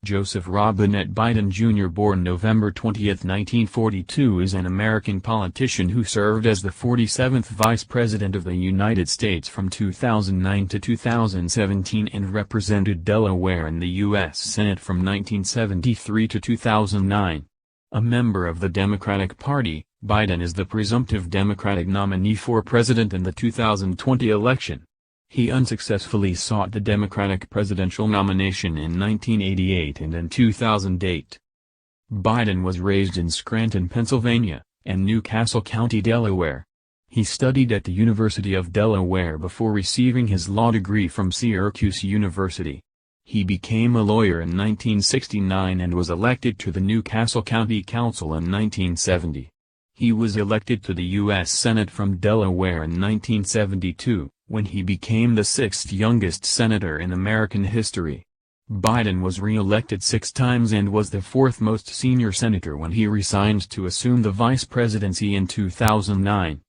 Joseph Robinette Biden Jr. born November 20, 1942 is an American politician who served as the 47th Vice President of the United States from 2009 to 2017 and represented Delaware in the U.S. Senate from 1973 to 2009. A member of the Democratic Party, Biden is the presumptive Democratic nominee for president in the 2020 election. He unsuccessfully sought the Democratic presidential nomination in 1988 and in 2008. Biden was raised in Scranton, Pennsylvania, and New Castle County, Delaware. He studied at the University of Delaware before receiving his law degree from Syracuse University. He became a lawyer in 1969 and was elected to the New Castle County Council in 1970. He was elected to the U.S. Senate from Delaware in 1972. When he became the sixth youngest senator in American history. Biden was re-elected 6 times and was the fourth most senior senator when he resigned to assume the vice presidency in 2009.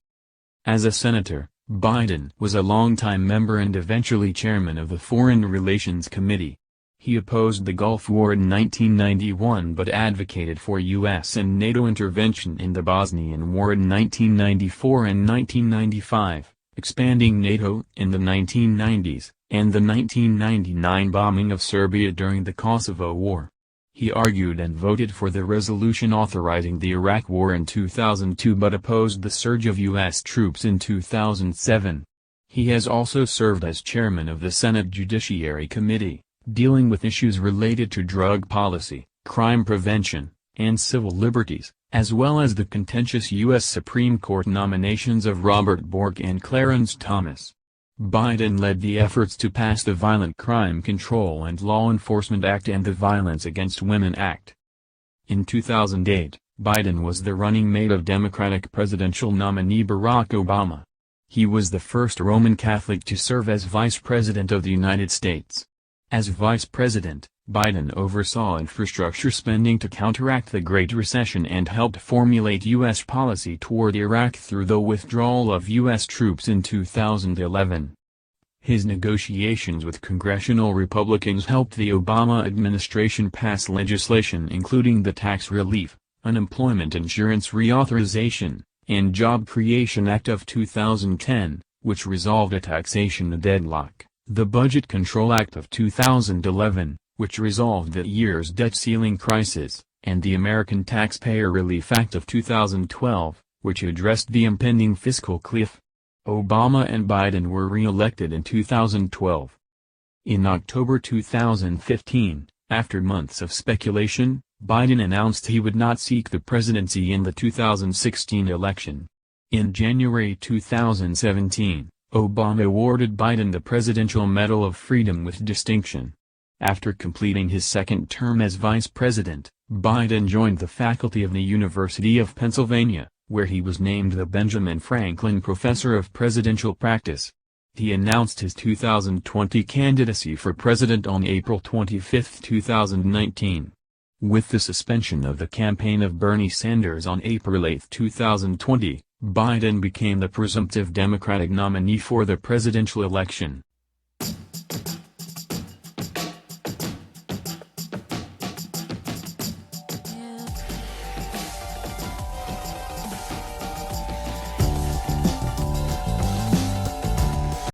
As a senator, Biden was a longtime member and eventually chairman of the Foreign Relations Committee. He opposed the Gulf War in 1991 but advocated for U.S. and NATO intervention in the Bosnian War in 1994 and 1995. Expanding NATO in the 1990s, and the 1999 bombing of Serbia during the Kosovo War. He argued and voted for the resolution authorizing the Iraq War in 2002 but opposed the surge of U.S. troops in 2007. He has also served as chairman of the Senate Judiciary Committee, dealing with issues related to drug policy, crime prevention, and civil liberties, as well as the contentious U.S. Supreme Court nominations of Robert Bork and Clarence Thomas. Biden led the efforts to pass the Violent Crime Control and Law Enforcement Act and the Violence Against Women Act. In 2008, Biden was the running mate of Democratic presidential nominee Barack Obama. He was the first Roman Catholic to serve as Vice President of the United States. As Vice President, Biden oversaw infrastructure spending to counteract the Great Recession and helped formulate U.S. policy toward Iraq through the withdrawal of U.S. troops in 2011. His negotiations with congressional Republicans helped the Obama administration pass legislation including the Tax Relief, Unemployment Insurance Reauthorization, and Job Creation Act of 2010, which resolved a taxation deadlock, the Budget Control Act of 2011, which resolved that year's debt ceiling crisis, and the American Taxpayer Relief Act of 2012, which addressed the impending fiscal cliff. Obama and Biden were re-elected in 2012. In October 2015, after months of speculation, Biden announced he would not seek the presidency in the 2016 election. In January 2017, Obama awarded Biden the Presidential Medal of Freedom with distinction. After completing his second term as vice president, Biden joined the faculty of the University of Pennsylvania, where he was named the Benjamin Franklin Professor of Presidential Practice. He announced his 2020 candidacy for president on April 25, 2019. With the suspension of the campaign of Bernie Sanders on April 8, 2020, Biden became the presumptive Democratic nominee for the presidential election.